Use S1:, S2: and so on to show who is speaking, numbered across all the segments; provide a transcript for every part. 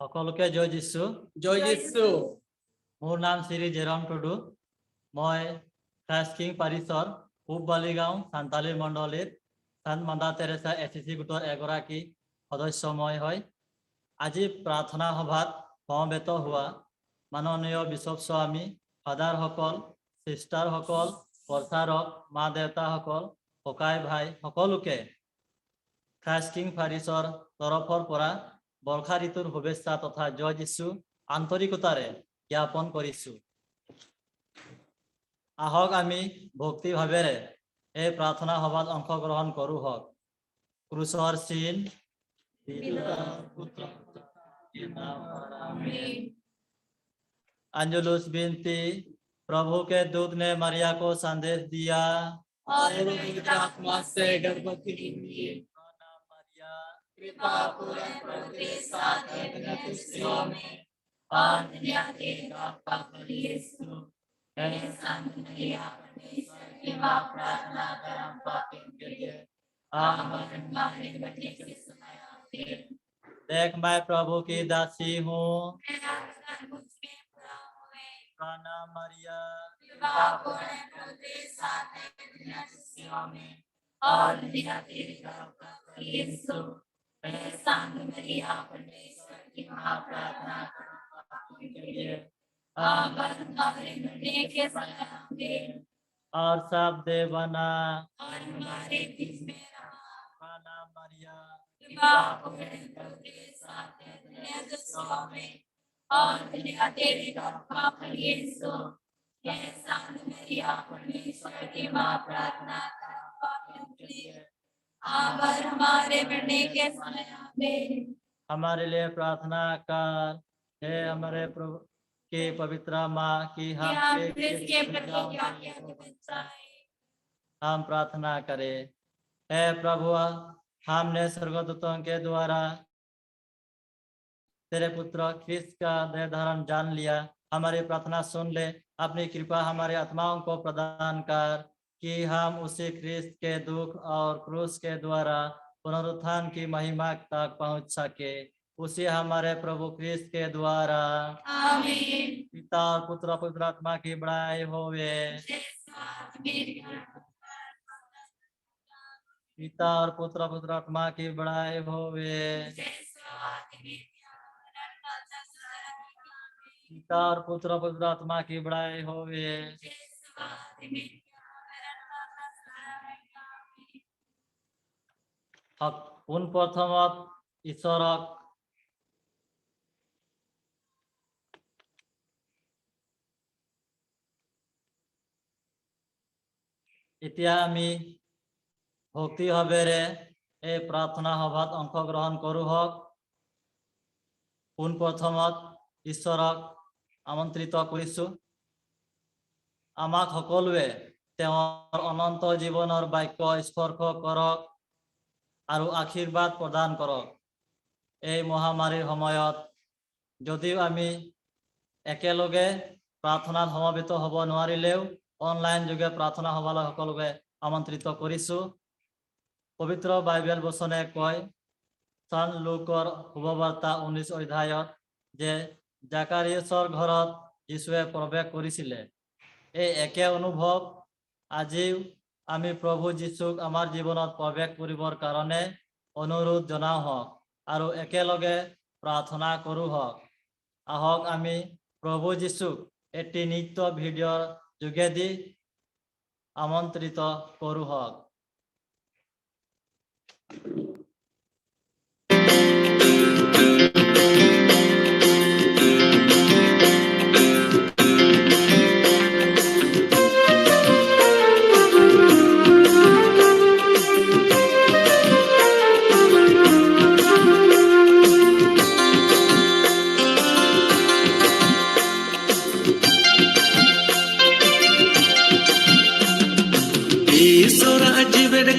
S1: সকলকে জয় যিশু।
S2: জয় যিশু।
S1: মোর নাম শ্রী জেরম টুডু। মই ক্রাইষ্ট কিং পারিসর পূব বালিগাঁও সান্তালী মণ্ডলীর সান্ত মাদার তেরেসা এসিসি গোটৰ এগৰাকী সদস্য মই হয়। আজি প্ৰাৰ্থনা সভাত সমবেত হোৱা মাননীয় বিশ্বপ স্বামী, ফাদাৰসকল, সিষ্টাৰসকল, প্ৰচাৰক, মা দেউতাসকল, ককাই ভাই সকলোকে ক্ৰাইষ্ট কিং পাৰিসৰ তৰফৰ পৰা বৰ্ষা ঋতুৰ শুভেচ্ছা তথা জয় যিশু আন্তৰিকতাৰে জ্ঞাপন কৰিছো। আহক আমি ভক্তি ভাৱেৰে এই প্ৰাৰ্থনা সভাত অংশগ্ৰহণ কৰো হওক। ক্ৰুচৰ চিন अंजुलुस बिनती, प्रभु के दूत ने मरिया को संदेश दिया
S2: और पवित्र आत्मा से गर्भवती हुई।
S1: मरिया
S2: कृपा पूर्ण प्रभु के साथ है, धन्य स्त्रियों में और धन्य तेरा फल यीशु। हे संत मरिया परमेश्वर की मां, प्रार्थना कर हम पापियों के लिए अब और हमारे मरने के समय आमीन।
S1: देख मैं प्रभु की दासी हूँ, प्रणाम मरिया।
S2: कृपा पूर्ण प्रभु के साथ है, धन्य स्त्रियों में और धन्य तेरा फल यीशु। हे संत मरिया परमेश्वर की मां, प्रार्थना कर हम पापियों के लिए अब और हमारे मरने के समय आमीन।
S1: और सब देवना
S2: और हमारे बीच में रहा,
S1: प्रणाम मरिया।
S2: कृपा पूर्ण प्रभु के साथ है, धन्य स्त्रियों में और धन्य तेरा फल यीशु। हे संत मरिया परमेश्वर की मां, प्रार्थना कर हम पापियों के लिए अब और हमारे मरने के समय आमीन।
S1: हमारे लिए प्रार्थना कर। हे हमारे प्रभु की पवित्र माँ की हम
S2: इसके प्रति क्या क्या बचाए।
S1: हम प्रार्थना करें। हे प्रभु, हमने स्वर्गदूतों के द्वारा तेरे पुत्र ख्रिस्त का देह धारण जान लिया। हमारी प्रार्थना सुन ले, अपनी कृपा हमारे आत्माओं को प्रदान कर कि हम उसी ख्रिस्त के दुख और क्रूस के द्वारा पुनरुत्थान की महिमा तक पहुंच सके। उसी हमारे प्रभु ख्रिस्त के द्वारा
S2: आमीन।
S1: पिता और पुत्र और पवित्र आत्मा की बड़ाई होवे। पिता और पुत्र और पवित्र आत्मा की बड़ाई होवे। पिता और पुत्र और पवित्र आत्मा की बड़ाई होवे। পোন প্ৰথমত ঈশ্বৰক এতিয়া আমি ভক্তি ভাৱেৰে এই প্ৰাৰ্থনা সভাত অংশগ্ৰহণ কৰো হওক। পোন প্ৰথমত ঈশ্বৰক আমন্ত্ৰিত কৰিছো, আমাক সকলোৱে তেওঁৰ অনন্ত জীৱনৰ বাক্য স্পৰ্শ কৰক আৰু আশীৰ্বাদ প্ৰদান কৰক। এই মহামাৰীৰ সময়ত যদিও আমি একেলগে প্ৰাৰ্থনাত সমবেত হ'ব নোৱাৰিলেও অনলাইন যোগে প্ৰাৰ্থনা সভালৈ সকলোকে আমন্ত্ৰিত কৰিছো। পবিত্ৰ বাইবেল বচনে কয়, চান লুকৰ শুভবাৰ্তা 19 অধ্যায়ত যে জাকাৰিয়াছৰ ঘৰত যীশুৱে প্ৰৱেশ কৰিছিলে। এই একে অনুভৱ আজিও আমি প্ৰভু যীশুক আমাৰ জীৱনত প্ৰৱেশ কৰিবৰ কাৰণে অনুৰোধ জনাও হওক আৰু একেলগে প্ৰাৰ্থনা কৰো হওক। আহক আমি প্ৰভু যীশুক এটি নিত্য ভিডিঅ'ৰ যোগেদি আমন্ত্ৰিত কৰো হওক।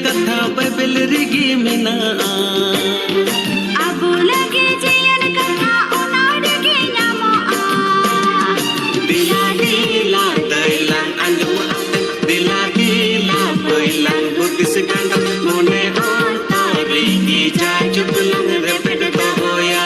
S3: कथा बाइबल रिगी मिना
S4: अबु लगे जियन कथा उनाड़ के नामोआ
S3: दिला दिला दैलां अंजमा दिला दिला बैलां बुदिस गंगा मोने अंतरी की जाजुक लंग रेपेट होया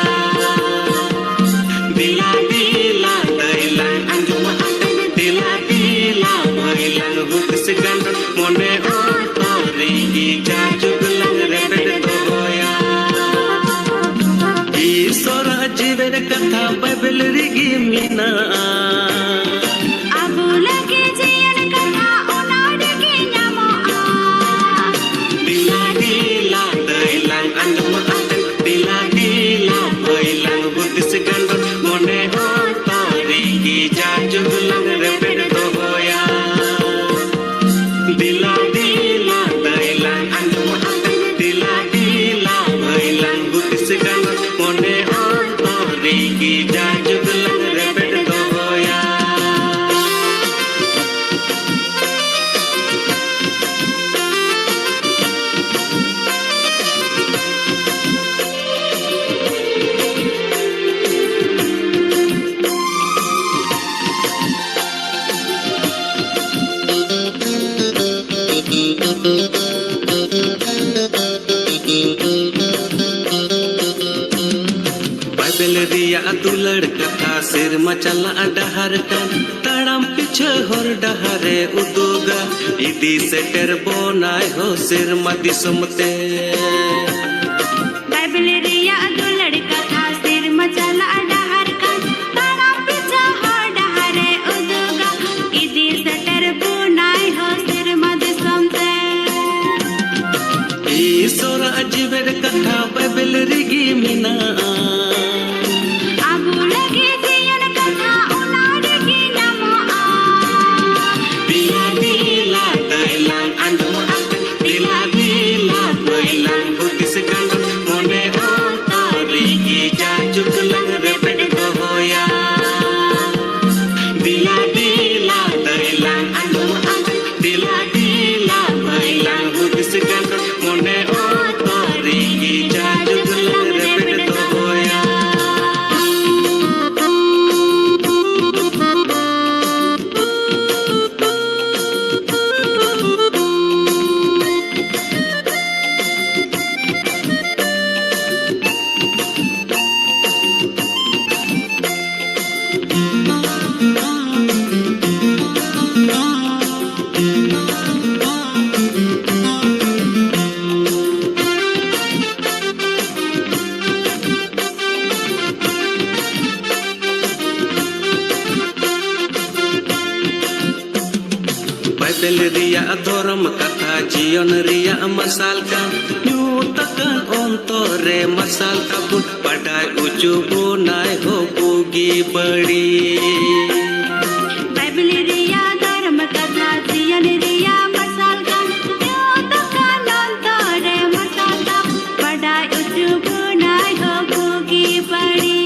S3: रिया दुलड़ कथा सिरमा चला डहर कान ताड़ाम पिछे हर डहरे उदुगा इदी सेटर बनाय हो सिरमा दिसमते
S4: बाइबल रिया दुलड़ कथा सिरमा चला डहर कान ताड़ाम पिछे हर डहरे उदुगा इदी सेटर बनाय हो सिरमा दिसमते
S3: ईश्वर अजीबेर कथा बाइबल रिगी मिना बाइबल रिया धर्म कथा जीवन रिया मसाल का न्यू तकन अंतरे मसाल का बुट पढ़ाई उचु बनाय हो बुगी बड़ी
S4: बाइबल रिया धर्म कथा जीवन रिया मसाल का न्यू तकन अंतरे मसाल का पढ़ाई उचु बनाय हो बुगी बड़ी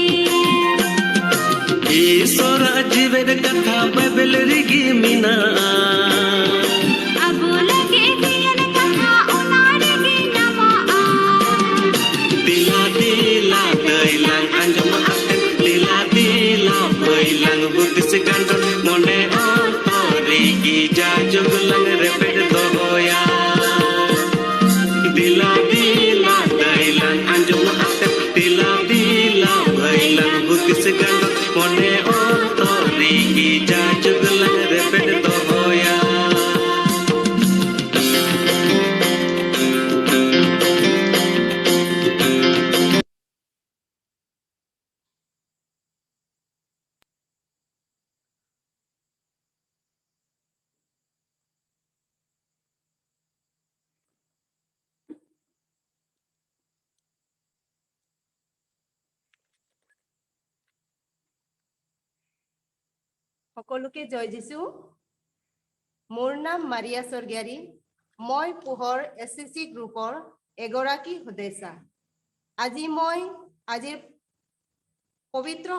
S3: ईश्वर जीवेर कथा बाइबल रिगी मिना मोने ओतोरी जा जुगलंग रेपेट दोया दिला दिला दैलन अंजुम आते दिला दिला भैलन बुद्धिस गंड मोने ओतोरी जा जुगलंग रेपेट दोया
S5: সকলোকে জয় যিশু মোৰ নাম মাৰিয়া স্বৰ্গীয়াৰী মই পোহৰ এছচিচি গ্ৰুপৰ এগৰাকী সদস্যা আজি মই আজিৰ পবিত্ৰ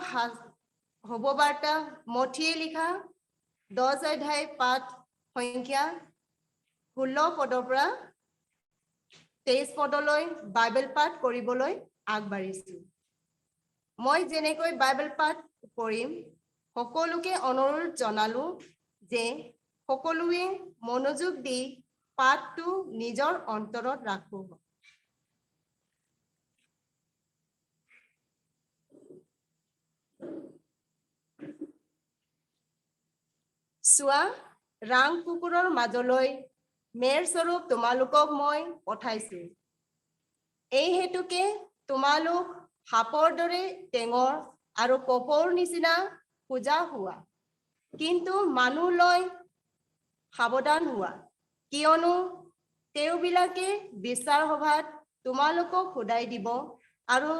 S5: হববাৰ্তা মঠিয়ে লিখা 10 অধ্যায় পাঠ সংখ্যা 16 পদৰ পৰা 23 পদলৈ বাইবেল পাঠ কৰিবলৈ আগবাঢ়িছো মই যেনেকৈ বাইবেল পাঠ কৰিম সকলোকে অনুৰোধ জনালো যে সকলোৱে মনোযোগ দি পাঠটো নিজৰ অন্তৰত ৰাখক চোৱা ৰাং কুকুৰৰ মাজলৈ মেৰ স্বৰূপ তোমালোকক মই পঠাইছো এই হেতুকে তোমালোক সাপৰ দৰে টেঙৰ আৰু কপৰ নিচিনা পূজা হোৱা কিন্তু মানুহলৈ সাৱধান হোৱা কিয়নো তেওঁবিলাকে বিচাৰ সভাত তোমালোকক সোধাই দিব আৰু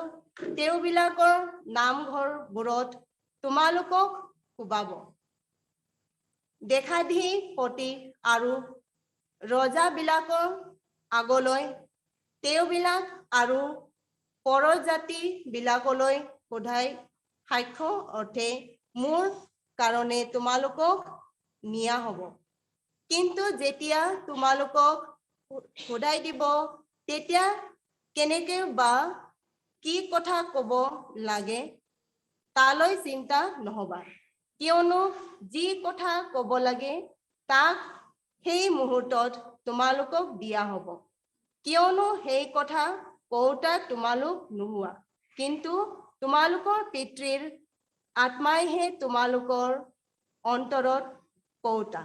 S5: তেওঁবিলাকৰ নামঘৰবোৰত তোমালোকক কোবাব দেখাধি পতি আৰু ৰজাবিলাকৰ আগলৈ তেওঁবিলাক আৰু পৰজাতি বিলাকলৈ সোধাই সাক্ষ্য অৰ্থে মোৰ কাৰণে তোমালোকক নিয়া হ'ব কিন্তু যেতিয়া তোমালোকক সোধাই দিব তেতিয়া কেনেকৈ বা কি কথা ক'ব লাগে তালৈ চিন্তা নহবা কিয়নো যি কথা ক'ব লাগে তাক সেই মুহূৰ্তত তোমালোকক দিয়া হ'ব কিয়নো সেই কথা কওঁতা তোমালোক নোহোৱা কিন্তু তোমালোকৰ পিতৃৰ আত্মাইহে তোমালোকৰ অন্তৰত কওঁতা।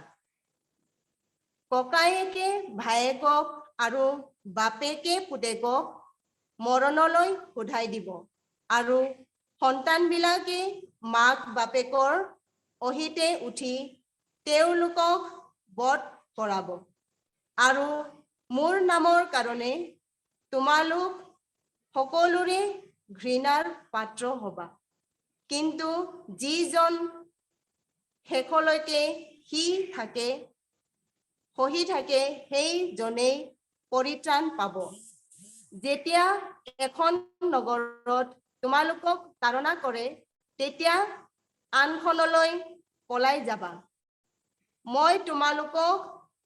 S5: ককায়েকে ভায়েকক আৰু বাপেকে পুতেকক মৰণলৈ সোধাই দিব আৰু সন্তানবিলাকে মাক বাপেকৰ অহিতে উঠি তেওঁলোকক বধ কৰাব আৰু মোৰ নামৰ কাৰণে তোমালোক সকলোৰে ঘৃণাৰ পাত্ৰ হবা। কিন্তু যিজন শেষলৈকে সহি থাকে সেইজনেই পৰিত্ৰাণ পাব। যেতিয়া এখন নগৰত তোমালোকক তাড়না কৰে তেতিয়া আনখনলৈ পলাই যাবা। মই তোমালোকক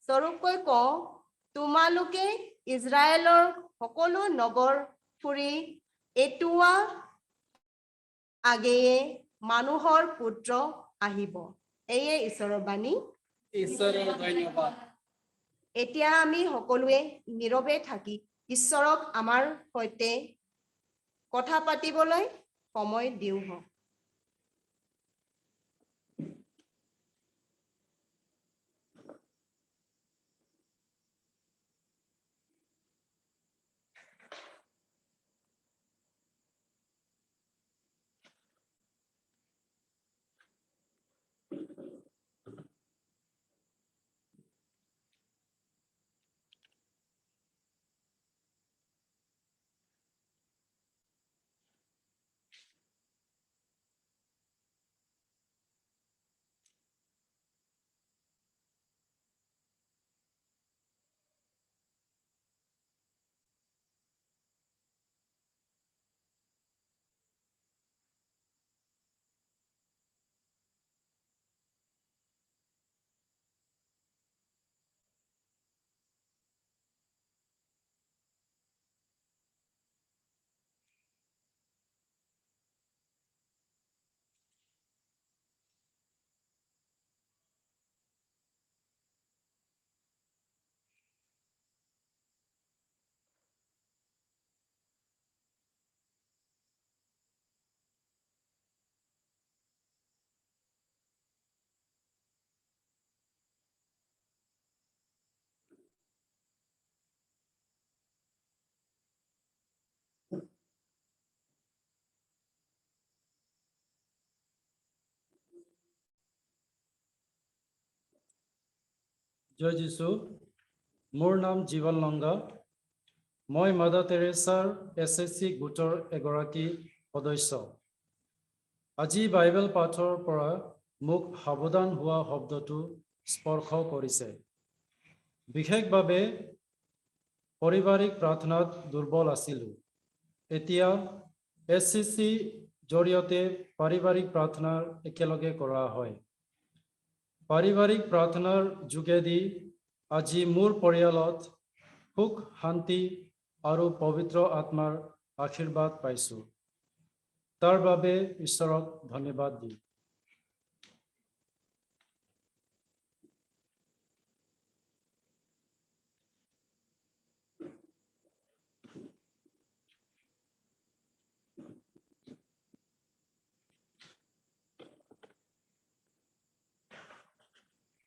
S5: স্বৰূপকৈ কওঁ, তোমালোকে ইজৰাইলৰ সকলো নগৰ ফুৰি এটোৱা আগেয়ে মানুহৰ পুত্ৰ আহিব। এয়ে ঈশ্বৰৰ বাণী।
S6: ঈশ্বৰৰ ধন্যবাদ।
S5: এতিয়া আমি সকলোৱে নীৰৱে থাকি ঈশ্বৰক আমাৰ সৈতে কথা পাতিবলৈ সময় দিওঁ হওক।
S6: জয় যীশু। মোৰ নাম জীৱন লংগা। মই মাদাৰ তেৰেছাৰ SSC গোটৰ এগৰাকী সদস্য। আজি বাইবেল পাঠৰ পৰা মোক সাৱধান হোৱা শব্দটো স্পৰ্শ কৰিছে। বিশেষভাৱে পাৰিবাৰিক প্ৰাৰ্থনাত দুৰ্বল আছিলোঁ। এতিয়া SCC জৰিয়তে পাৰিবাৰিক প্ৰাৰ্থনাৰ একেলগে কৰা হয়। পাৰিবাৰিক প্ৰাৰ্থনাৰ যোগেদি আজি মোৰ পৰিয়ালত সুখ, শান্তি আৰু পবিত্ৰ আত্মাৰ আশীৰ্বাদ পাইছোঁ। তাৰ বাবে ঈশ্বৰক ধন্যবাদ দিওঁ।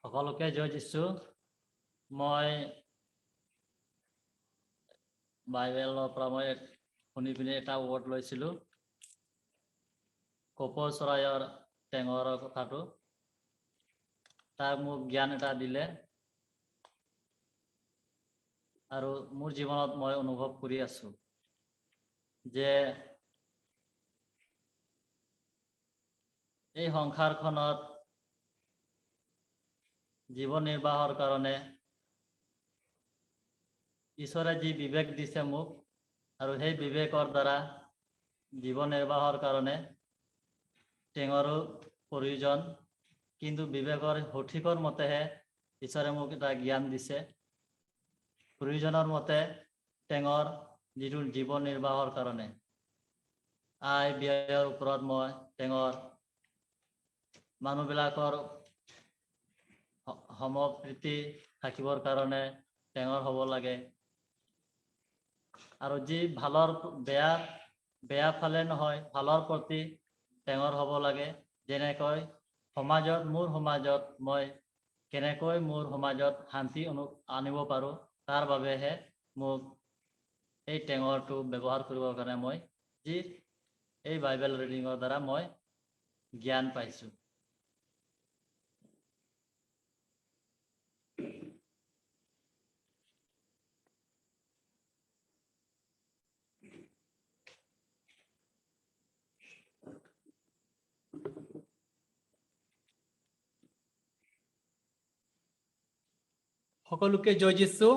S1: সকলোকে জয় যীশু। মই বাইবেলৰ পৰা মই শুনি পিনে এটা ৱৰ্ড লৈছিলোঁ, কপৌ চৰাইৰ টেঙৰ কথাটো। তাক মোক জ্ঞান এটা দিলে আৰু মোৰ জীৱনত মই অনুভৱ কৰি আছোঁ যে এই সংসাৰখনত জীৱন নিৰ্বাহৰ কাৰণে ঈশ্বৰে যি বিবেক দিছে মোক, আৰু সেই বিবেকৰ দ্বাৰা জীৱন নিৰ্বাহৰ কাৰণে টেঙৰো প্ৰয়োজন। কিন্তু বিবেকৰ সঠিকৰ মতেহে ঈশ্বৰে মোক এটা জ্ঞান দিছে। প্ৰয়োজনৰ মতে টেঙৰ যিটো জীৱন নিৰ্বাহৰ কাৰণে আয় ব্যয়ৰ ওপৰত মই টেঙৰ মানুহবিলাকৰ সমপ্ৰীতি থাকিবৰ কাৰণে টেঙৰ হ'ব লাগে। আৰু যি ভালৰ বেয়া বেয়া ফালে নহয় ভালৰ প্ৰতি টেঙৰ হ'ব লাগে। যেনেকৈ সমাজত মোৰ সমাজত মই কেনেকৈ মোৰ সমাজত শান্তি আনিব পাৰোঁ তাৰ বাবেহে মোক এই টেঙৰটো ব্যৱহাৰ কৰিবৰ কাৰণে মই যি এই বাইবেল ৰিডিঙৰ দ্বাৰা মই জ্ঞান পাইছোঁ।
S7: সকলোকে জয় যীশু।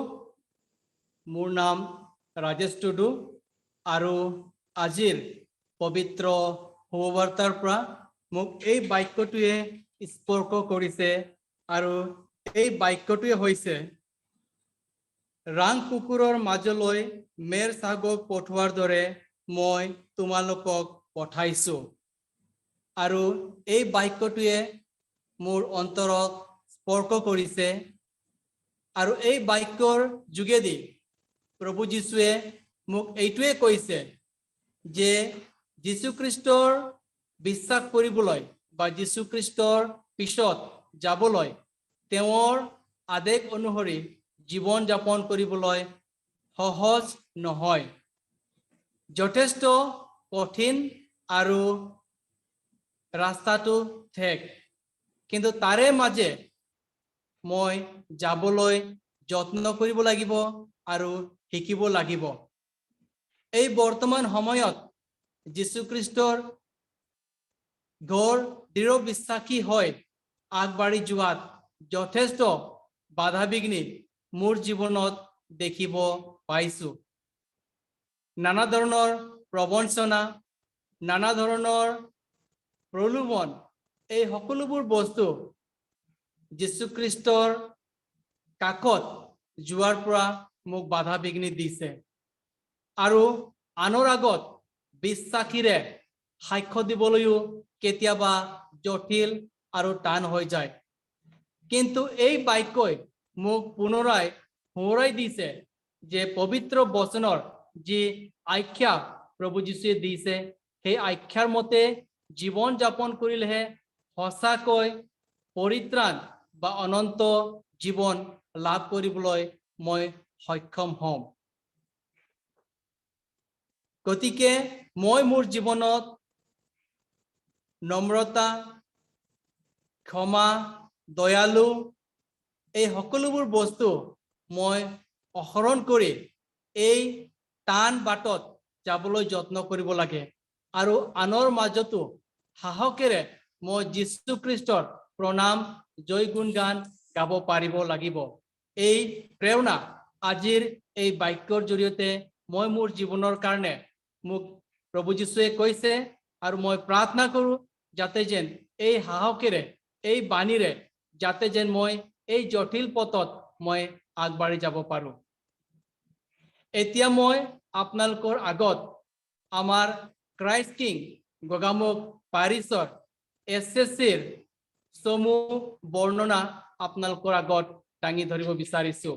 S7: মোৰ নাম ৰাজেশ টুডু আৰু আজিৰ পবিত্ৰ শুভবাৰ্তাৰ পৰা মোক এই বাক্যটোৱে স্পৰ্শ কৰিছে আৰু এই বাক্যটোৱে হৈছে ৰাং কুকুৰৰ মাজলৈ মেৰ ছাগক পঠোৱাৰ দৰে মই তোমালোকক পঠাইছো। আৰু এই বাক্যটোৱে মোৰ অন্তৰত স্পৰ্শ কৰিছে আৰু এই বাক্যৰ যোগেদি প্ৰভু যীশুৱে মোক এইটোৱে কৈছে যে যীশুখ্ৰীষ্টৰ বিশ্বাস কৰিবলৈ বা যীশুখ্ৰীষ্টৰ পিছত যাবলৈ তেওঁৰ আদেশ অনুসৰি জীৱন যাপন কৰিবলৈ সহজ নহয়, যথেষ্ট কঠিন আৰু ৰাস্তাটো ঠেক, কিন্তু তাৰে মাজে মই যাবলৈ যত্ন কৰিব লাগিব আৰু শিকিব লাগিব। এই বৰ্তমান সময়ত যীশুখ্ৰীষ্টৰ ঘৰ দৃঢ় বিশ্বাসী হৈ আগবাঢ়ি যোৱাত যথেষ্ট বাধা বিঘ্নি মোৰ জীৱনত দেখিব পাইছো। নানা ধৰণৰ প্ৰবঞ্চনা, নানা ধৰণৰ প্ৰলোভন, এই সকলোবোৰ বস্তু যীশুখ্ৰীষ্টৰ কাষত যোৱাৰ পৰা মোক বাধা বিঘ্নি দিছে আৰু আনৰ আগত বিশ্বাসীৰে সাক্ষ্য দিবলৈও কেতিয়াবা জটিল আৰু টান হৈ যায়। কিন্তু এই বাক্যই মোক পুনৰাই সোঁৱৰাই দিছে যে পবিত্ৰ বচনৰ যি আখ্যা প্ৰভু যীশুৱে দিছে সেই আখ্যাৰ মতে জীৱন যাপন কৰিলেহে সঁচাকৈ পৰিত্ৰাণ বা অনন্ত জীৱন লাভ কৰিবলৈ মই সক্ষম হ'ম। গতিকে মই মোৰ জীৱনত নম্ৰতা, ক্ষমা, দয়ালু এই সকলোবোৰ বস্তু মই আহৰণ কৰি এই টান বাটত যাবলৈ যত্ন কৰিব লাগে আৰু আনৰ মাজতো সাহসেৰে মই যীশুখ্ৰীষ্টৰ প্ৰণাম জয় গুণগান গাব পাৰিব লাগিব। এই প্ৰেৰণা আজিৰ এই বাক্যৰ জৰিয়তে মই মোৰ জীৱনৰ কাৰণে মোক প্ৰভু যীশুৱে কৈছে আৰু মই প্ৰাৰ্থনা কৰোঁ যাতে যেন এই সাহসেৰে এই বাণীৰে যাতে যেন মই এই জটিল পথত মই আগবাঢ়ি যাব পাৰোঁ। এতিয়া মই আপোনালোকৰ আগত আমাৰ ক্ৰাইষ্ট কিং গগামুখ পাৰিছৰ SSCৰ চমু বৰ্ণনা আপোনালোকৰ আগত দাঙি ধৰিব বিচাৰিছো।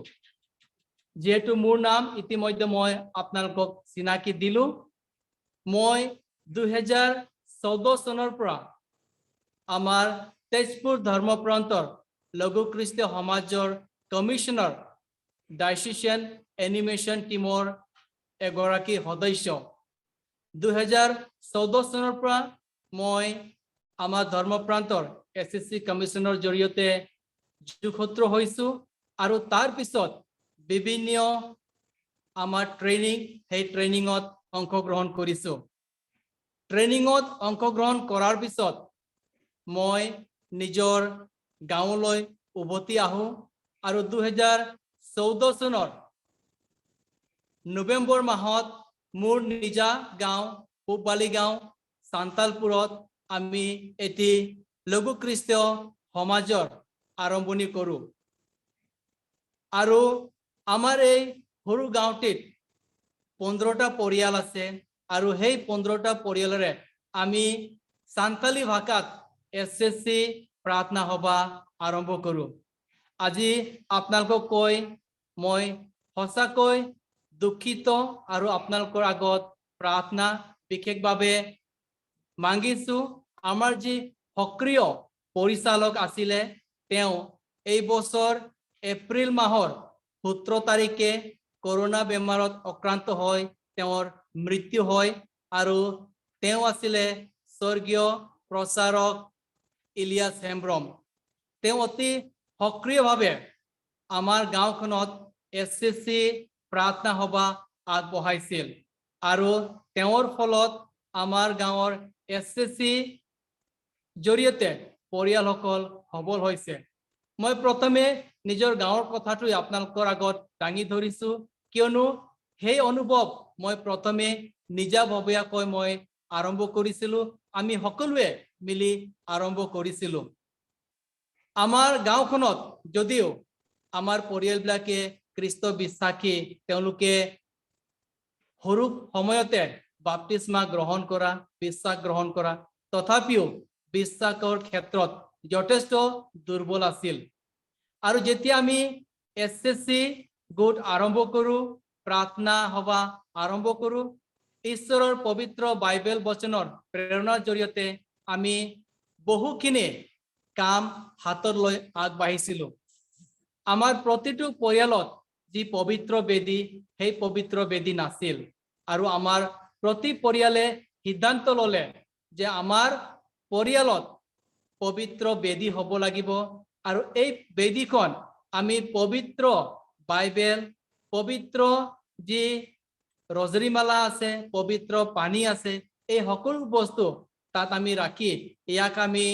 S7: যিহেতু মোৰ নাম ইতিমধ্যে মই আপোনালোকক চিনাকি দিলো। মই 2014 চনৰ পৰা আমাৰ তেজপুৰ ধৰ্মপ্ৰান্তৰ লঘু খ্ৰীষ্টীয় সমাজৰ কমিশনাৰ ডাইচিচিয়ান এনিমেশ্যন টিমৰ এগৰাকী সদস্য। 2014 চনৰ পৰা মই আমাৰ ধৰ্মপ্ৰান্তৰ SSC কমিশনৰ জৰিয়তে যোগসূত্ৰ হৈছো আৰু তাৰ পিছত বিভিন্ন আমাৰ ট্ৰেইনিং সেই ট্ৰেইনিঙত অংশগ্ৰহণ কৰিছো। ট্ৰেইনিঙত অংশগ্ৰহণ কৰাৰ পিছত মই নিজৰ গাঁৱলৈ উভতি আহো আৰু 2014 চনৰ নৱেম্বৰ মাহত মোৰ নিজা গাঁও পূববালি গাঁও চান্তালপুৰত আমি এটি লঘু খ্ৰীষ্টীয় সমাজৰ আৰম্ভণি কৰোঁ আৰু আমাৰ এই সৰু গাঁওটিত 15টা পৰিয়াল আছে আৰু সেই 15টা পৰিয়ালৰে আমি সান্তালী ভাষাত SSC প্ৰাৰ্থনা সভা আৰম্ভ কৰোঁ। আজি আপোনালোকক কৈ মই সঁচাকৈ দুখিত আৰু আপোনালোকৰ আগত প্ৰাৰ্থনা বিশেষভাৱে মাগিছো আমাৰ যি সক্ৰিয় পৰিচালক আছিলে তেওঁ এই বছৰ এপ্ৰিল মাহৰ 17 তাৰিখে কৰোনা বেমাৰত আক্ৰান্ত হৈ তেওঁৰ মৃত্যু হয় আৰু তেওঁ আছিলে স্বৰ্গীয় প্ৰচাৰক ইলিয়াছ হেমব্ৰম। তেওঁ অতি সক্ৰিয়ভাৱে আমাৰ গাঁওখনত এছএছচি প্ৰাৰ্থনা সভা আগবঢ়াইছিল আৰু তেওঁৰ ফলত আমাৰ গাঁৱৰ এছএছচি জৰিয়তে পৰিয়ালসকল সবল হৈছে। মই প্ৰথমে নিজৰ গাঁৱৰ কথাটো আপোনালোকৰ আগত দাঙি ধৰিছো কিয়নো সেই অনুভৱ মই প্ৰথমে নিজাববীয়াকৈ মই আৰম্ভ কৰিছিলো, আমি সকলোৱে মিলি আৰম্ভ কৰিছিলো। আমাৰ গাঁওখনত যদিও আমাৰ পৰিয়ালবিলাকে খ্ৰীষ্ট বিশ্বাসী, তেওঁলোকে সৰু সময়তে বাপ্তিস্মা গ্ৰহণ কৰা, বিশ্বাস গ্ৰহণ কৰা, তথাপিও বিশ্বাসৰ ক্ষেত্ৰত যথেষ্ট দুৰ্বল আছিল। আৰু যেতিয়া আমি এছএছচি গোট আৰম্ভ কৰো, প্ৰাৰ্থনা সভা আৰম্ভ কৰো, ঈশ্বৰৰ পবিত্ৰ বাইবেল বচনৰ প্ৰেৰণাৰ জৰিয়তে আমি বহুখিনি কাম হাতত লৈ আগবাঢ়িছিলো। আমাৰ প্ৰতিটো পৰিয়ালত যি পবিত্ৰ বেদী, সেই পবিত্ৰ বেদী নাছিল আৰু আমাৰ প্ৰতি পৰিয়ালে সিদ্ধান্ত ললে যে আমাৰ পৰিয়ালত পবিত্ৰ বেদী হ'ব লাগিব আৰু এই বেদীখন আমি পবিত্ৰ বাইবেল, পবিত্ৰ যি ৰজৰীমালা আছে, পবিত্ৰ পানী আছে, এই সকলো বস্তু তাত আমি ৰাখি ইয়াক আমি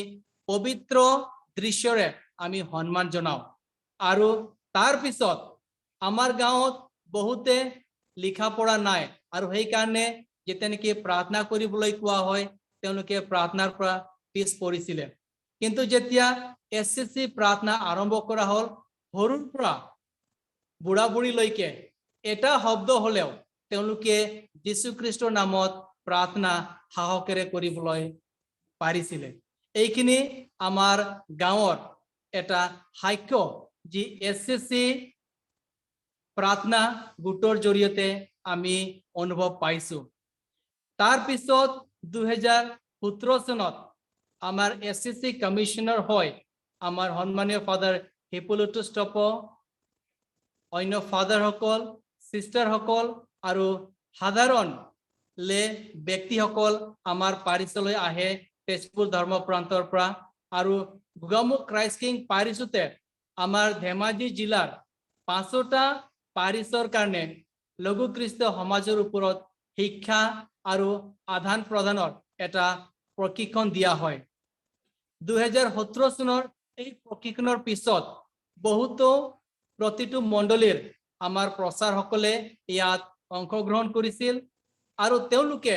S7: পবিত্ৰ দৃশ্যৰে আমি সন্মান জনাওঁ। আৰু তাৰ পিছত আমাৰ গাঁৱত বহুতে লিখা পঢ়া নাই আৰু সেইকাৰণে যেতিয়া নেকি প্ৰাৰ্থনা কৰিবলৈ কোৱা হয় তেওঁলোকে প্ৰাৰ্থনাৰ পৰা পিছ পৰিছিলে। কিন্তু যেতিয়া এছএছচি প্ৰাৰ্থনা আৰম্ভ কৰা হ'ল, সৰুৰ পৰা বুঢ়া বুঢ়ীলৈকে এটা শব্দ হলেও তেওঁলোকে যীশুখ্ৰীষ্টৰ নামত প্ৰাৰ্থনা সাহসেৰে কৰিবলৈ পাৰিছিলে। এইখিনি আমাৰ গাঁৱৰ এটা সাক্ষ্য যি এছএছচি প্ৰাৰ্থনা গোটৰ জৰিয়তে আমি অনুভৱ পাইছো। তাৰ পিছত 2017 চনত আমাৰ এছএছচি কমিশনাৰ হয় আমাৰ সন্মানীয় ফাদাৰ হিপোলিটাছ টপ, অন্য ফাদাৰসকল, চিষ্টাৰসকল আৰু সাধাৰণ লে ব্যক্তিসকল আমাৰ পাৰিছলৈ আহে তেজপুৰ ধৰ্ম প্ৰান্তৰ পৰা। আৰু গোগামুখ ক্ৰাইষ্ট কিং পাৰিছতে আমাৰ ধেমাজি জিলাৰ 5টা পাৰিছৰ কাৰণে লঘু খ্ৰীষ্ট সমাজৰ ওপৰত শিক্ষা আৰু আদান প্ৰদানৰ এটা প্ৰশিক্ষণ দিয়া হয়। 2017 চনৰ এই প্ৰশিক্ষণৰ পিছত বহুতো প্ৰতিটো মণ্ডলীৰ আমাৰ প্ৰচাৰসকলে ইয়াত অংশগ্ৰহণ কৰিছিল আৰু তেওঁলোকে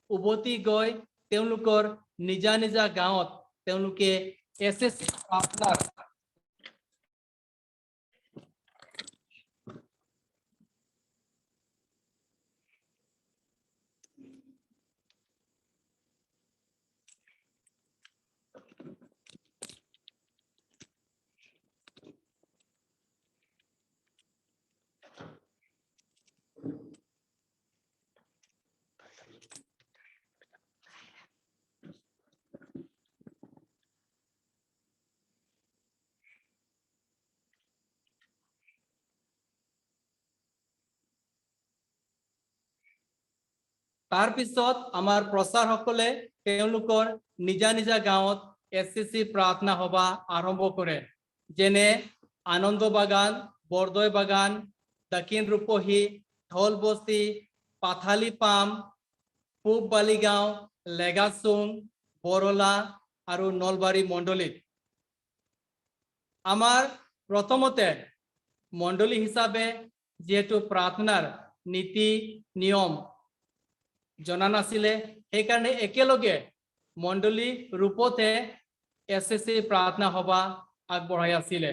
S7: উভতি গৈ তেওঁলোকৰ নিজা নিজা গাঁৱত তেওঁলোকে এছএছচি প্ৰাৰ্থনাৰ তাৰ পিছত আমাৰ প্ৰচাৰসকলে তেওঁলোকৰ নিজা নিজা গাঁৱত এছএছচি প্ৰাৰ্থনা সভা আৰম্ভ কৰে, যেনে আনন্দ বাগান, বৰদৈ বাগান, দক্ষিণ ৰূপহী, ঢোলবস্তি, পাথালি পাম, পূব বালিগাঁও, লেগাচুং, বৰলা আৰু নলবাৰী মণ্ডলীত। আমাৰ প্ৰথমতে মণ্ডলী হিচাপে যেহেতু প্ৰাৰ্থনাৰ নীতি নিয়ম জনা নাছিলে, সেইকাৰণে একেলগে মণ্ডলী ৰূপতে এছএছচি প্ৰাৰ্থনা সভা আগবঢ়াই আছিলে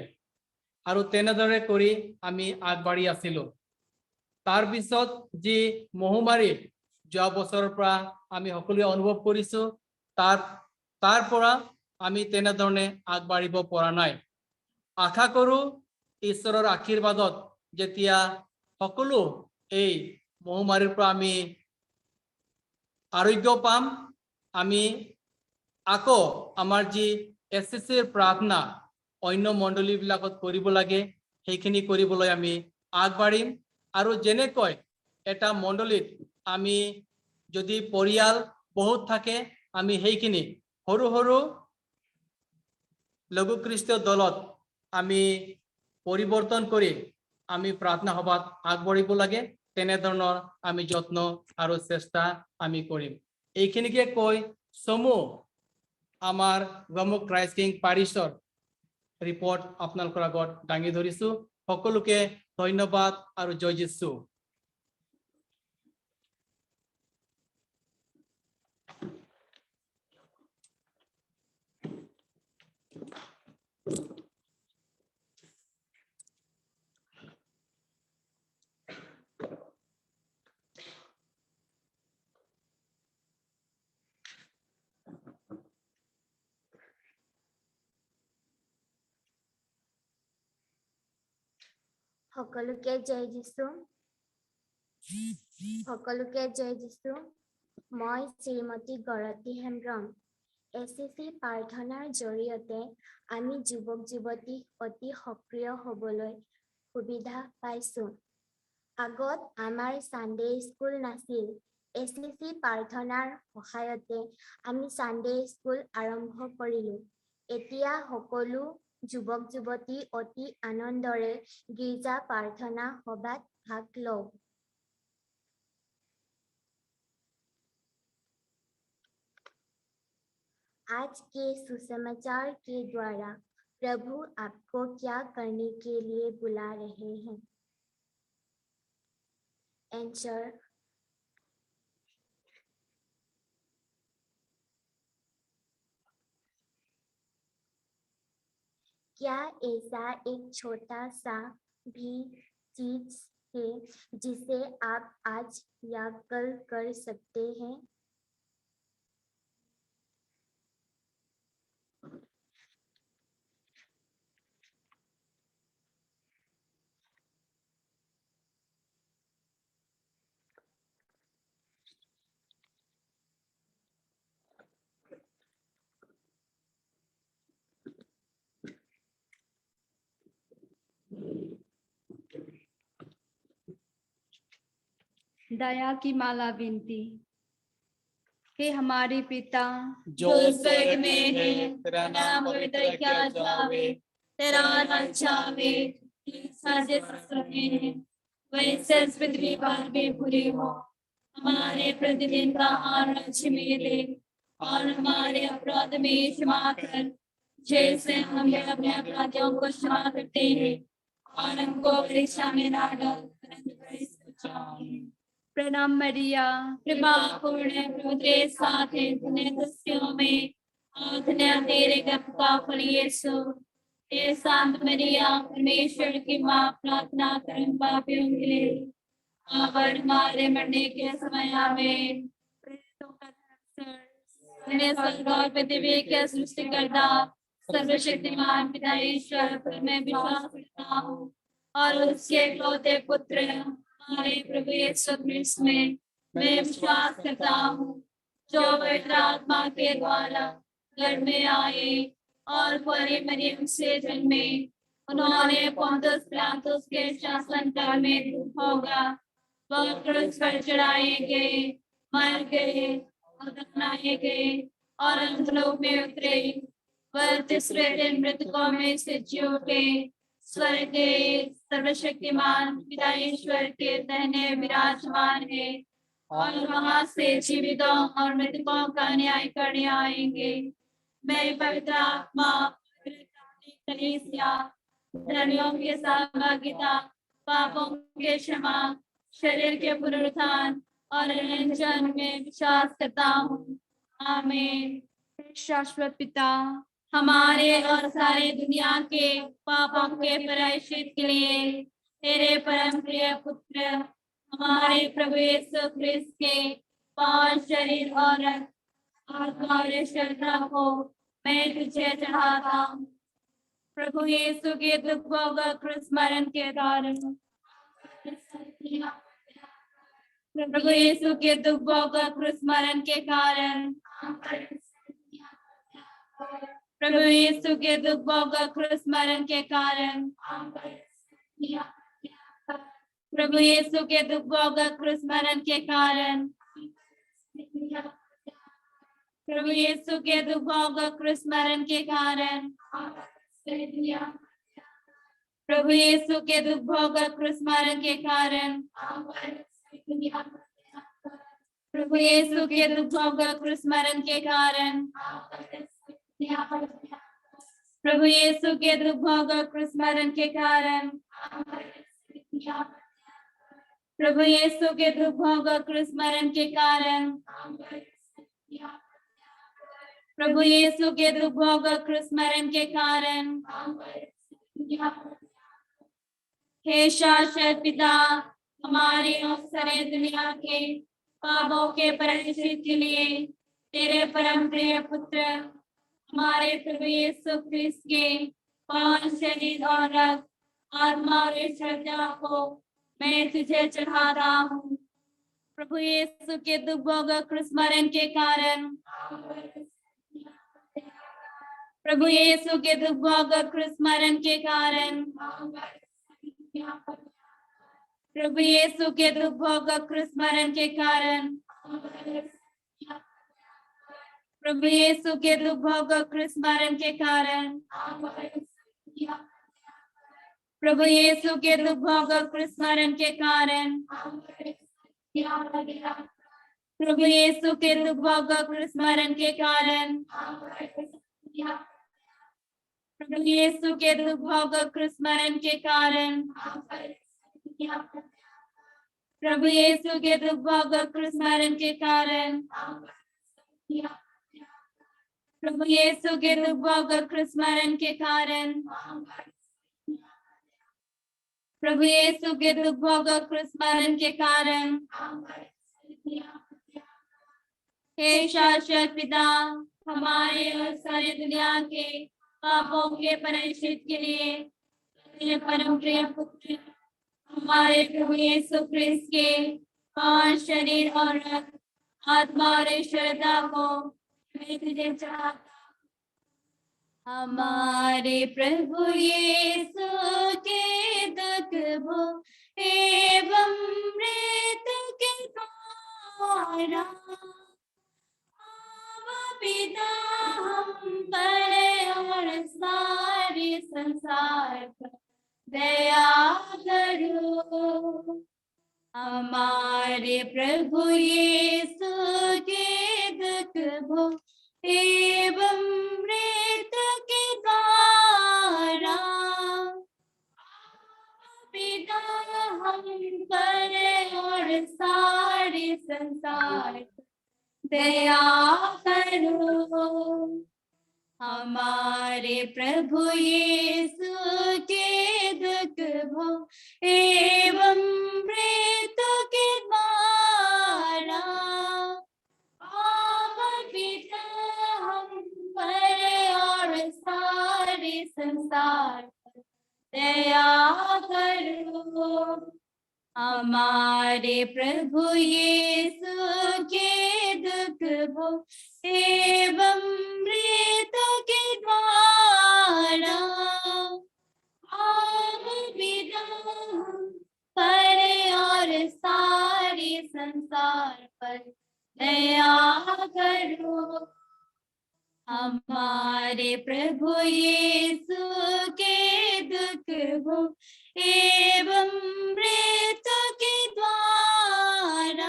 S7: আৰু তেনেদৰে কৰি আমি আগবাঢ়ি আছিলো। তাৰ পিছত যি মহামাৰী যোৱা বছৰৰ পৰা আমি সকলোৱে অনুভৱ কৰিছো, তাৰ পৰা আমি তেনেধৰণে আগবাঢ়িব পৰা নাই। আশা কৰো ঈশ্বৰৰ আশীৰ্বাদত যেতিয়া সকলো এই মহামাৰীৰ পৰা আমি আৰোগ্য পাম। আমি আকৌ আমাৰ যি এছএছচিৰ প্ৰাৰ্থনা অন্য মণ্ডলীবিলাকত কৰিব লাগে সেইখিনি কৰিবলৈ আমি আগবাঢ়িম। আৰু যেনেকৈ এটা মণ্ডলীত আমি যদি পৰিয়াল বহুত থাকে আমি সেইখিনি সৰু সৰু লঘু খ্ৰীষ্টীয় দলত আমি পৰিৱৰ্তন কৰি আমি প্ৰাৰ্থনা সভাত আগবাঢ়িব লাগে। তেনেধৰণৰ আমি যত্ন আৰু চেষ্টা আমি কৰিম। এইখিনিকে কৈ চমু আমাৰ গমুক ক্ৰাইষ্ট কিং পাৰিছৰ ৰিপৰ্ট আপোনালোকৰ আগত দাঙি ধৰিছো। সকলোকে ধন্যবাদ আৰু জয় যীশু।
S8: সকলোকে জয় যীশু। সকলোকে জয় যীশু। মই শ্ৰীমতী গৰতী হেমব্ৰম। এছএছচি প্ৰাৰ্থনাৰ জৰিয়তে আমি যুৱক যুৱতীক অতি সক্ৰিয় হ'বলৈ সুবিধা পাইছো। আগত আমাৰ সানডে স্কুল নাছিল। এছএছচি প্ৰাৰ্থনাৰ সহায়তে আমি সানডে স্কুল আৰম্ভ কৰিলো। এতিয়া সকলো যুৱক যুৱতী অতি আনন্দৰে গীৰ্জা প্ৰাৰ্থনা সভাত ভাগ লওঁ। आज के सुसमाचार के द्वारा प्रभु आपको क्या करने के लिए बुला रहे हैं? आंसर, क्या ऐसा एक छोटा सा भी चीज है जिसे आप आज या कल कर सकते हैं?
S9: दया की माला विनती। हे हमारे पिता
S7: जो स्वर्ग में है, तेरा नाम पवित्र किया जावे,
S2: तेरा राज्य आवे, तेरी साजिश सुने, वैसे इस पृथ्वी पर भी पूरी हो। हमारे प्रतिदिन का आहार आज हमें दे, और हमारे अपराध में क्षमा कर, जैसे हम भी अपने अपराधियों को क्षमा करते हैं, और हमको परीक्षा में ना डाल, परंतु बुराई से बचाओ।
S9: प्रणाम मरिया,
S2: कृपा पूर्ण प्रभु तेरे साथ है, तूने दस्युओं में और धन्य तेरे गर्भ का फल यीशु। हे शांत मरिया, परमेश्वर की माँ, प्रार्थना कर हम पापियों के लिए, अब और हमारे मरने के समय आमेन। प्रेरितों का धर्म मैं स्वर्ग और पृथ्वी के सृष्टिकर्ता सर्वशक्तिमान पिता ईश्वर पर मैं विश्वास करता हूँ, और उसके इकलौते पुत्र हमारे प्रभु यीशु क्रिस्त में मैं विश्वास करता हूँ, जो पवित्र आत्मा के द्वारा गर्भ में आए और परी मरियम से जन्मे। उन्होंने पोंतुस पिलातुस के शासन काल में दुख होगा, वह क्रूस पर चढ़ाए गए, मर गए और दफनाए गए, और अंतलोक में उतरे। वह तीसरे दिन मृतकों में से जी उठे, स्वर्ग के सर्वशक्तिमान पिता ईश्वर के दाहिने विराजमान है, और वहां से जीवितों और मृतकों का न्याय करने आएंगे। मैं पवित्र आत्मा, कलीसिया, धर्मियों की सहभागिता, पापों के क्षमा, शरीर के पुनरुत्थान और जन्म में विश्वास करता हूँ। आमीन।
S9: शाश्वत पिता,
S2: हमारे और सारे दुनिया के पापों के प्रायश्चित के लिए तेरे परम प्रिय पुत्र हमारे प्रभु यीशु क्रिस्त के पावन शरीर और आत्मा और श्रद्धा को मैं तुझे चढ़ाता हूँ। प्रभु यीशु के दुखों व क्रूस मरण के कारण प्रभु यीशु के दुख भोग और क्रूस मरण के कारण प्रभु यीशु के दुख भोग और क्रूस मरण के कारण प्रभु यीशु के दुख भोग और क्रूस मरण के कारण प्रभु यीशु के दुख भोग और क्रूस मरण के कारण प्रभु यीशु के दुख भोग और क्रूस मरण के कारण प्रभु यीशु के दुख भोग और क्रूस मरण के कारण प्रभु यीशु के दुख भोग और क्रूस मरण के कारण प्रभु यीशु के दुख भोग और क्रूस मरण के कारण प्रभु यीशु के दुख भोग और क्रूस मरण के कारण हे शाश्वत पिता, हमारी और सारे दुनिया के पापों के प्रायश्चित के लिए तेरे परम प्रिय पुत्र हमारे प्रभु यीशु क्रिस्त के पावन शरीर और रक्त, आत्मा और श्रद्धा को मैं तुझे चढ़ाता हूँ। प्रभु यीशु के दुख भोग और क्रूस मरण के कारण प्रभु यीशु के दुख भोग और क्रूस मरण के कारण प्रभु यीशु के दुख भोग और क्रूस मरण के कारण प्रभु यीशु के दुख भोग और क्रूस मरण के कारण प्रभु यीशु के दुख भोग और क्रूस मरण के कारण प्रभु यीशु के दुख भोग और क्रूस मरण के कारण प्रभु यीशु के दुख भोग और क्रूस मरण के कारण प्रभु यीशु के दुख भोग और क्रूस मरण के कारण प्रभु यीशु के दुख भोग और क्रूस मरण के कारण प्रभु यीशु के दुख भोग और क्रूस मरण के कारण हे शाश्वत पिता, हमारे और सारी दुनिया के पापों के प्रायश्चित के लिए तेरे परम प्रिय पुत्र हमारे प्रभु यीशु क्रिस्त के पावन शरीर और रक्त, आत्मा और श्रद्धा को मैं तुझे चढ़ाता हूँ। हमारे प्रभु यीशु के दुख भोग एवं मृत्यु के द्वारा पिता हम पर और सारे संसार पर दया करो। हमारे प्रभु यीशु के दुख भोग एवं मृत्यु के द्वारा पिता हम पर और सारे संसार पर दया करो। हमारे प्रभु यीशु के दुख भोग एवं मृत्यु के द्वारा पिता हम पर और सारे संसार पर दया करो। हमारे प्रभु यीशु के दुख भोग एवं मृत्यु के द्वारा पिता हम पर और सारे संसार पर दया करो। हमारे प्रभु यीशु के दुख भोग एवं मृत्यु के द्वारा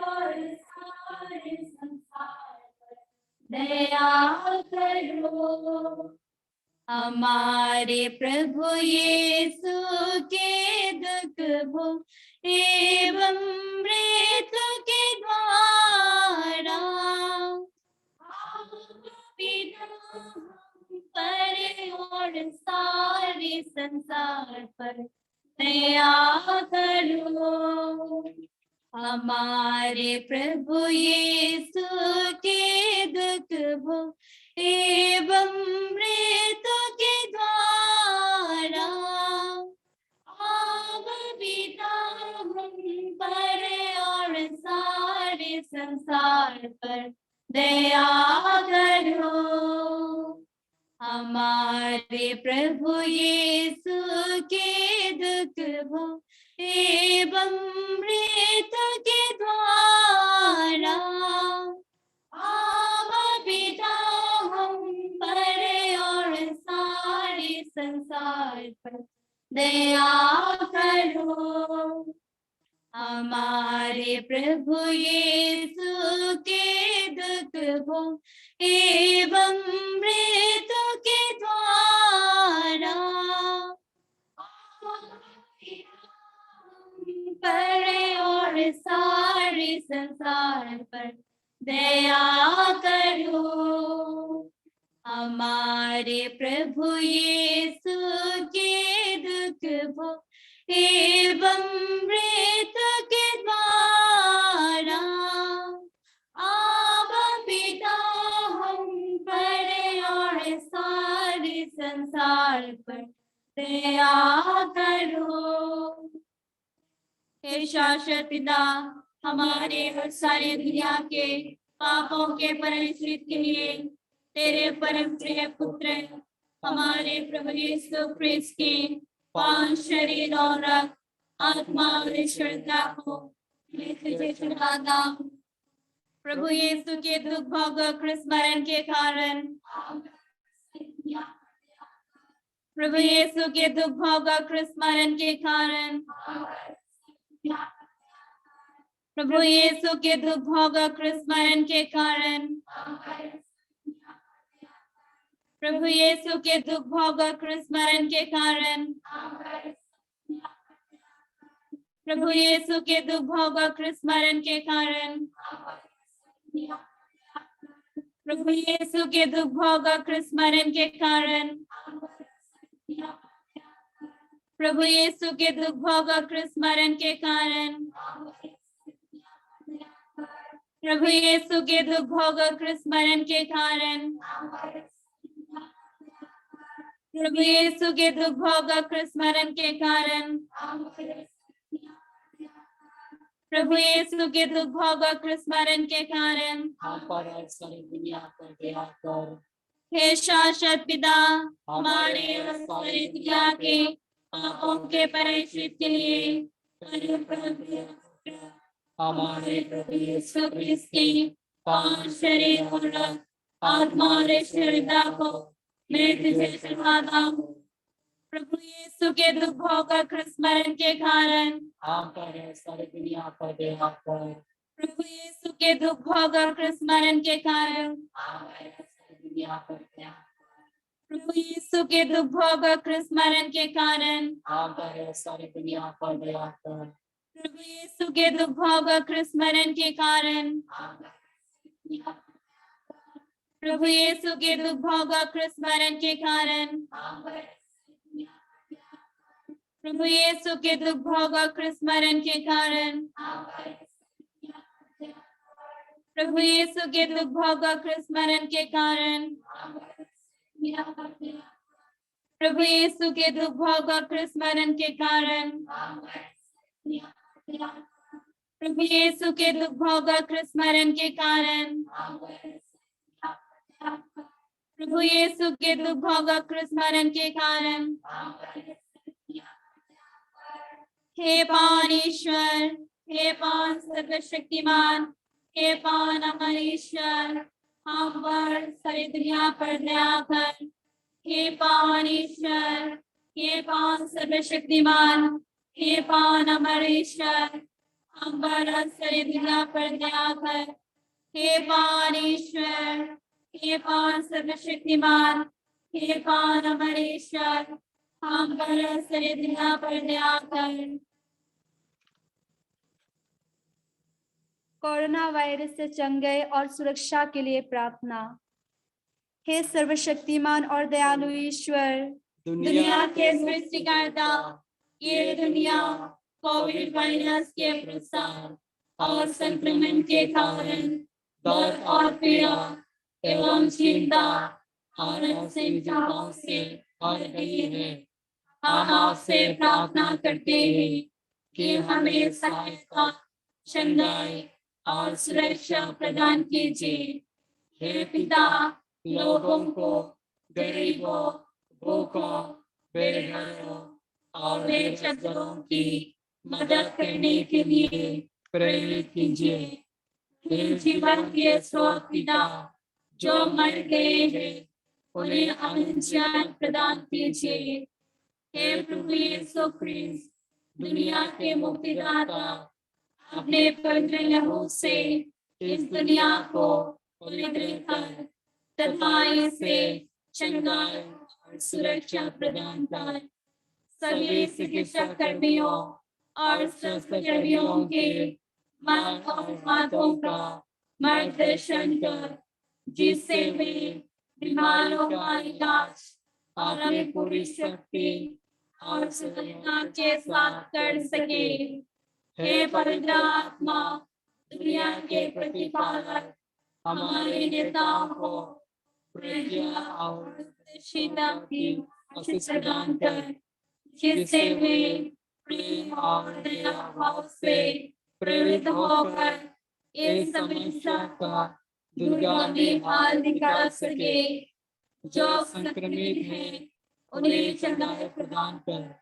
S2: और सारे संसार पर दया करो। हमारे प्रभु यीशु के दुख भोग एवं मृत्यु के द्वारा पिता पर और सारे संसार पर दया करो। हमारे प्रभु यीशु के दुख भोग एवं मृत्यु के द्वारा संसार पर दया करो। हमारे प्रभु यीशु के दुख भोग एवं मृत्यु के द्वारा आवा पिता हम पर और सारे संसार पर दया करो। हमारे प्रभु यीशु के दुख भोग एवं मृत्यु के द्वारा पर और सारे संसार पर दया करो। हमारे प्रभु यीशु के दुख भोग एवं मृत्यु के द्वारा आवा पिता हम पर और सारे संसार पर दया करो। हे शाश्वत पिता, हमारे और सारे दुनिया के पापों के प्रायश्चित के लिए तेरे परम प्रिय पुत्र हमारे प्रभु यीशु क्रिस्त के पांच शरीर और रक्त, आत्मा और ईश्वरता को मैं तुझे चढ़ाता हूँ। प्रभु यीशु के दुख भोग और स्मरण के कारण, प्रभु यीशु के दुख भोग और स्मरण के कारण, प्रभु यीशु के दुख भोग और स्मरण के कारण, प्रभु यीशु के दुख भोग और स्मरण के कारण, प्रभु यीशु के दुख भोग और स्मरण के कारण, प्रभु यीशु के दुख भोग और स्मरण के कारण, प्रभु यीशु के दुख भोग और स्मरण के कारण, प्रभु यीशु के दुख भोग और स्मरण के कारण, प्रभु यीशु के दुख भोग और स्मरण के कारण, प्रभु यीशु के दुख भोग और स्मरण के कारण हे शाश्वत पिता, हमारे और सारी दुनिया के पापों के प्रायश्चित के लिए हमारे प्रभु यीशु क्रिस्त के पांच शरीर और रक्त, आत्मा और ईश्वरता को मैं तुझे चढ़ाता हूँ। प्रभु यीशु के दुख भोग और स्मरण के कारण सारी दुनिया पर दया कर। प्रभु यीशु के दुख भोग और स्मरण के कारण प्रभु यीशु के दुख भोग और स्मरण के कारण सारी दुनिया पर दया कर। प्रभु यीशु के दुख भोग और स्मरण के कारण, प्रभु यीशु के दुख भोग और स्मरण के कारण, प्रभु यीशु के दुख भोग और स्मरण के कारण, प्रभु यीशु के दुख भोग और स्मरण के कारण, प्रभु यीशु के दुख भोग और स्मरण के कारण, प्रभु यीशु के दुख भोग और स्मरण के कारण, प्रभु यीशु के दुख भोग और स्मरण के कारण, हे पावन ईश्वर, हे पावन सर्वशक्तिमान, हे पावन अमर ईश्वर, हम पर सारी दुनिया पर दया कर। हे पावन ईश्वर, हे पावन सर्वशक्तिमान, हे पावन अमर ईश्वर, हम पर सारी दुनिया पर दया कर। हे पावन ईश्वर, हे पावन सर्वशक्तिमान, हे पावन अमर ईश्वर, हम पर सारी दुनिया पर दया कर।
S9: कोरोना वायरस से चंगाई और सुरक्षा के लिए प्रार्थना। हे सर्वशक्तिमान और दयालु ईश्वर,
S2: दुनिया के सृष्टिकर्ता, ये दुनिया कोविड वायरस के प्रसार और संक्रमण के कारण दर्द और पीड़ा एवं चिंता और चिंताओं से भर गई है। हम आपसे प्रार्थना करते हैं कि हमें सहायता, चंगाई और सुरक्षा प्रदान कीजिए। हे पिता, लोगों को, गरीबों, भूखों, बेघरों और बेचैनों की मदद करने के लिए प्रेरित कीजिए। हे जीवन के स्रोत पिता, जो मर गए हैं उन्हें अनंत जीवन प्रदान कीजिए। हे प्रभु यीशु ख्रिस्त, दुनिया के मुक्तिदाता, अपने पवित्र लहू से इस दुनिया को पवित्र कर तथा इसे चंगाई और सुरक्षा प्रदान कर। सभी चिकित्सा कर्मियों और स्वास्थ्य कर्मियों के मन और हाथों का मार्गदर्शन कर, जिससे वे बीमारों का इलाज और अपनी पूरी शक्ति और सफलता के साथ कर सके। हे पवित्र आत्मा, दुनिया के प्रतिपालक, हमारे नेताओं को प्रज्ञा और दर्शिता की आशीष प्रदान कर, जिससे वे प्रेम और दया भाव से प्रेरित होकर इस समस्या का दूरगामी हाल निकाल सके। जो संक्रमित हैं उन्हें चंगाई प्रदान कर,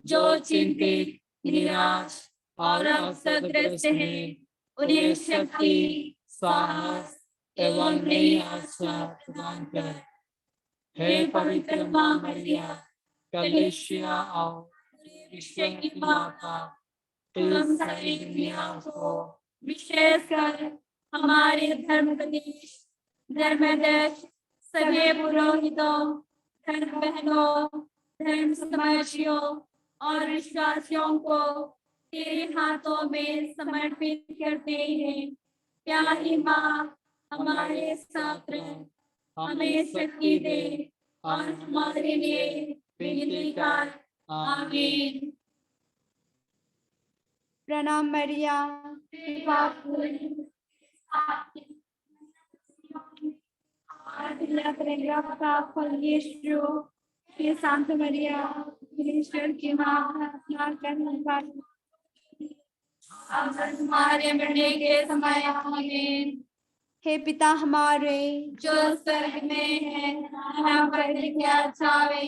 S2: जो चिंतित, निराश और अवसादग्रस्त हैं उन्हें शक्ति, साहस एवं नई आशा प्रदान कर। हे पवित्र माँ मरिया, कलीसिया और विश्व की माता, हम सारी दुनिया को, विशेषकर हमारे धर्मोपदेश, धर्माध्यक्ष, सभी पुरोहितों, धर्म बहनों, धर्म समाजियों और विश्वासियों को तेरे हाथों में समर्पित करते हैं। प्यारी माँ, हमारे साथ रह, हमें शक्ति दे और हमारे लिए विनती कर। आमीन।
S9: प्रणाम मरिया, का फल यीशु। हे शांत मरिया, ईश्वर की माँ, प्रार्थना करने वाली,
S2: अब हमारे मरने के समय आमीन।
S9: हे पिता हमारे
S2: जो स्वर्ग में है, नाम किया जावे,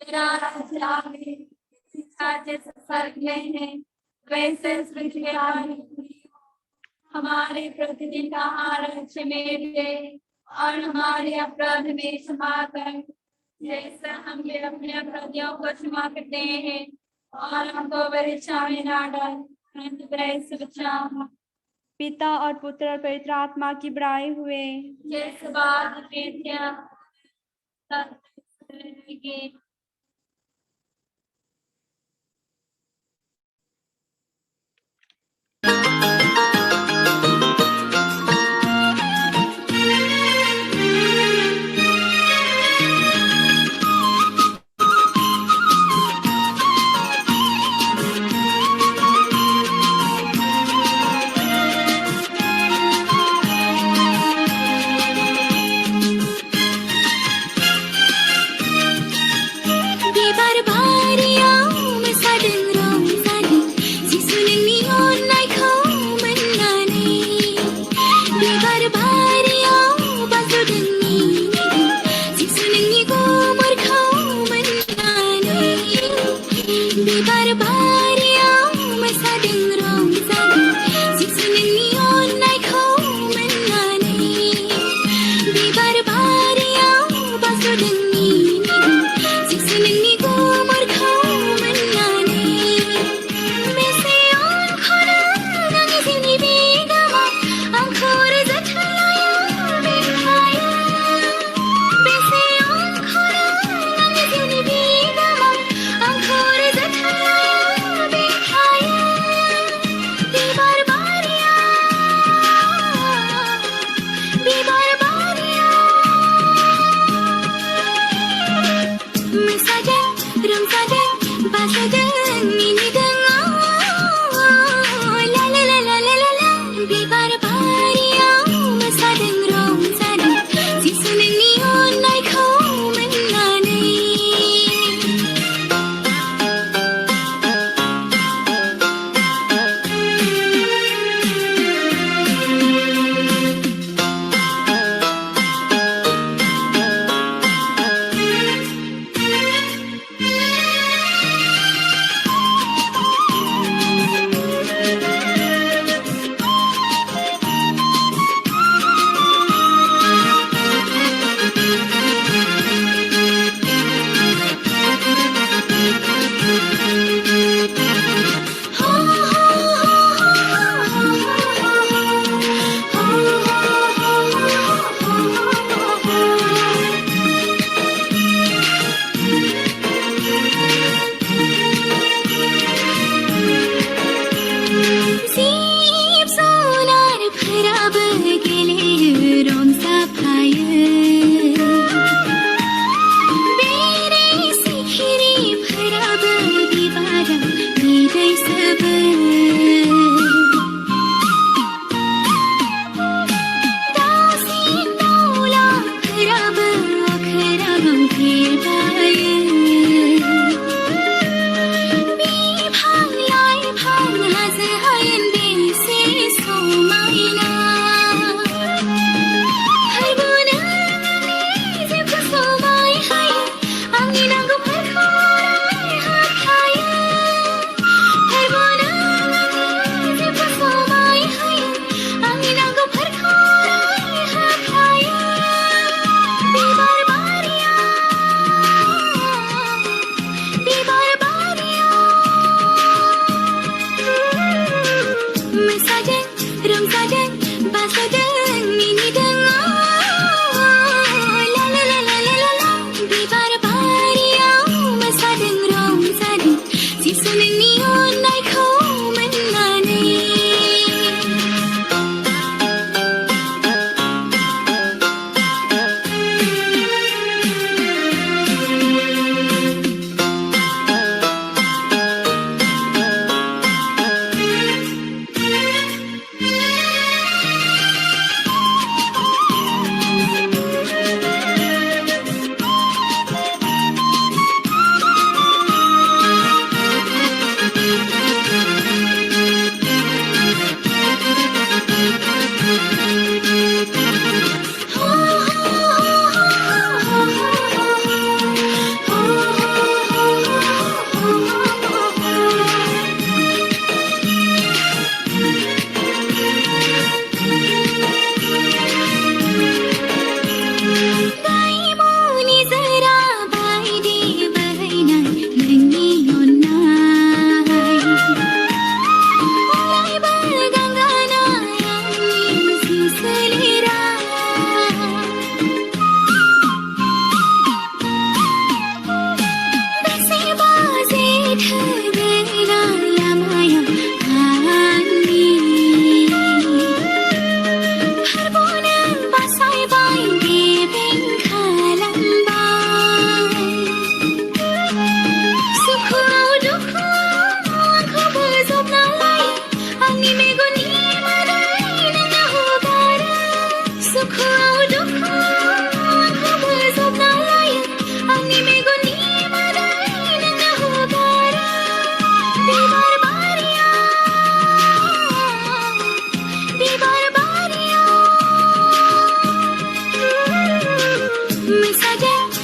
S2: तेरा राज्य आवे, जैसे स्वर्ग में है वैसे पृथ्वी पर भी। हमारे प्रतिदिन का आहार हमें दे और हमारे अपराध में क्षमा कर, जैसे हम भी अपने अपराधियों को क्षमा करते हैं, और हमको परीक्षा में ना डाल, परंतु बुराई से बचा।
S9: पिता और पुत्र और पवित्र आत्मा की बड़ाई हुए।
S2: जैसे बात में क्या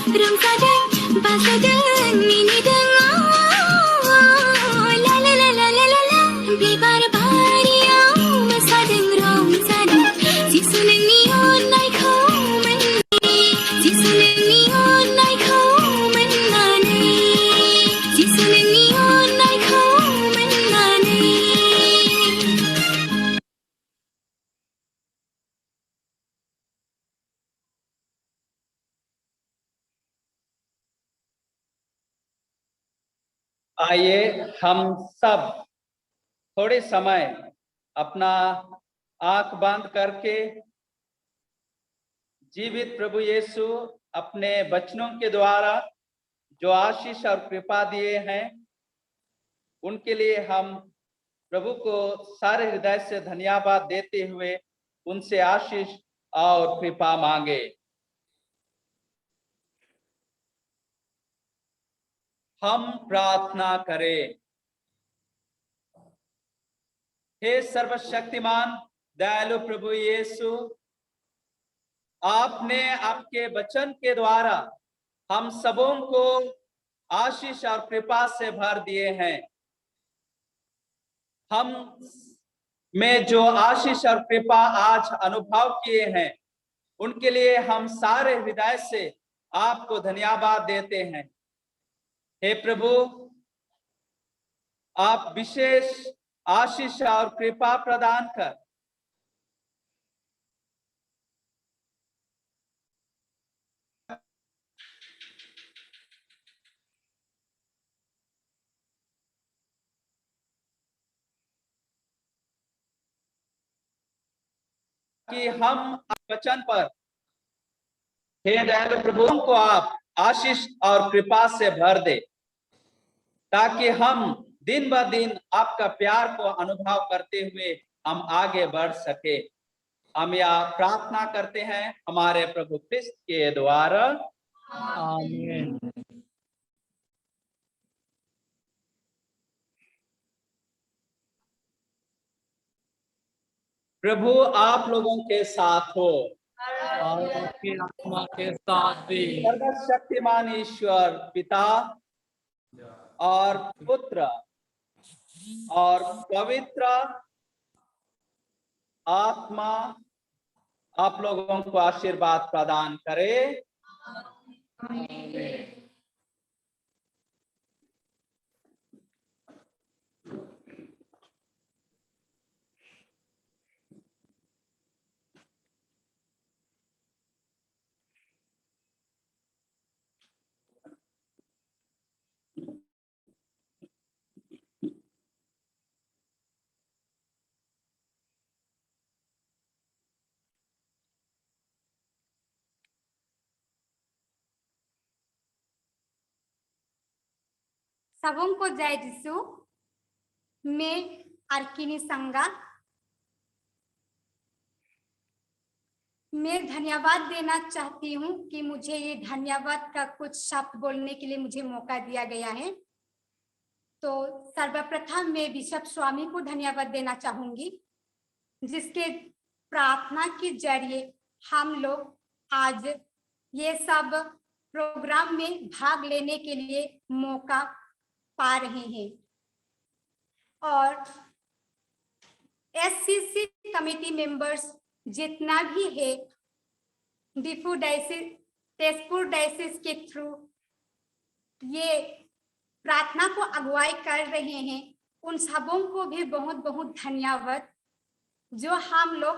S4: Rumsadeng, basadeng, ninideng, la la la la la la la. Bibar bariya, masadeng, rumsadeng. Si suneng niyon ay kauman ni, si suneng niyon ay kauman nani, si suneng niyon ay kauman nani.
S7: आइए हम सब थोड़े समय अपना आंख बंद करके जीवित प्रभु यीशु अपने वचनों के द्वारा जो आशीष और कृपा दिए हैं उनके लिए हम प्रभु को सारे हृदय से धन्यवाद देते हुए उनसे आशीष और कृपा मांगे। हम प्रार्थना करें। हे सर्वशक्तिमान दयालु प्रभु यीशु, आपने आपके वचन के द्वारा हम सबों को आशीष और कृपा से भर दिए हैं। हम में जो आशीष और कृपा आज अनुभव किए हैं उनके लिए हम सारे हृदय से आपको धन्यवाद देते हैं। हे प्रभु, आप विशेष आशीष और कृपा प्रदान कर कि हम वचन पर, हे दयालु प्रभु, को आप आशीष और कृपा से भर दे ताकि हम दिन ब दिन आपका प्यार को अनुभव करते हुए हम आगे बढ़ सके। हम यह प्रार्थना करते हैं हमारे प्रभु क्रिस्त के द्वारा, आमीन। प्रभु आप लोगों के साथ हो और आपकी आत्मा के साथ भी। सर्वशक्तिमान ईश्वर पिता और पुत्र और पवित्र आत्मा आप लोगों को आशीर्वाद प्रदान करे।
S10: सबों को जय यीशु। मैं अर्किनी संगा, मैं धन्यवाद देना चाहती हूँ कि मुझे ये धन्यवाद का कुछ शब्द बोलने के लिए मुझे मौका दिया गया है। तो सर्वप्रथम मैं बिशप स्वामी को धन्यवाद देना चाहूंगी, जिसके प्रार्थना के जरिए हम लोग आज ये सब प्रोग्राम में भाग लेने के लिए मौका पा रहे हैं। और एससीसी कमेटी मेंबर्स जितना भी है डिफू डायसिस, तेजपुर डायसिस के थ्रू ये प्रार्थना को अगुवाई कर रहे हैं, उन सबों को भी बहुत बहुत धन्यवाद। जो हम लोग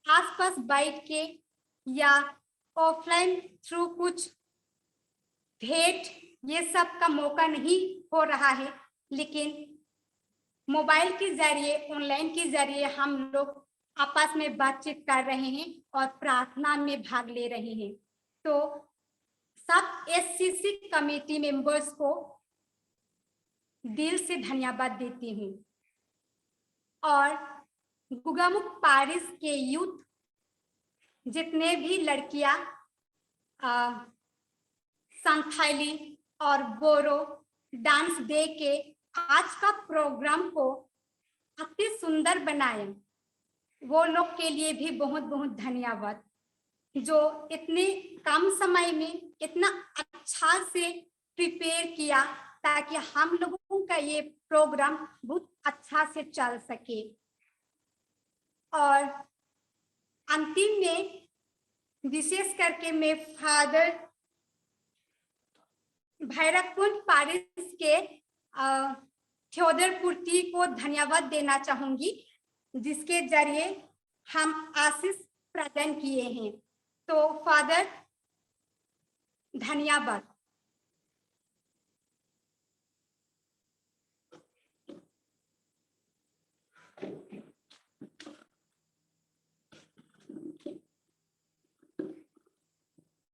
S10: आसपास बैठ के या ऑफलाइन थ्रू कुछ भेंट ये सब का मौका नहीं हो रहा है, लेकिन मोबाइल के जरिए, ऑनलाइन के जरिए हम लोग आपस में बातचीत कर रहे हैं और प्रार्थना में भाग ले रहे हैं। तो सब एससीसी कमेटी मेंबर्स को दिल से धन्यवाद देती हूँ। और गुगामुख पारिस के यूथ जितने भी लड़कियां संथाली और बोरो डांस डे के आज का प्रोग्राम को अति सुंदर बनाए, वो लोग के लिए भी बहुत बहुत धन्यवाद। जो इतने कम समय में इतना अच्छा अच्छा से प्रिपेयर किया ताकि हम लोगों का ये प्रोग्राम बहुत अच्छा से चल सके। और अंतिम में विशेष करके मैं फादर भैरवकुंड पारिस के थियोडर पूर्ति को धन्यवाद देना चाहूंगी, जिसके जरिए हम आशीष प्रदान किए हैं। तो फादर धन्यवाद।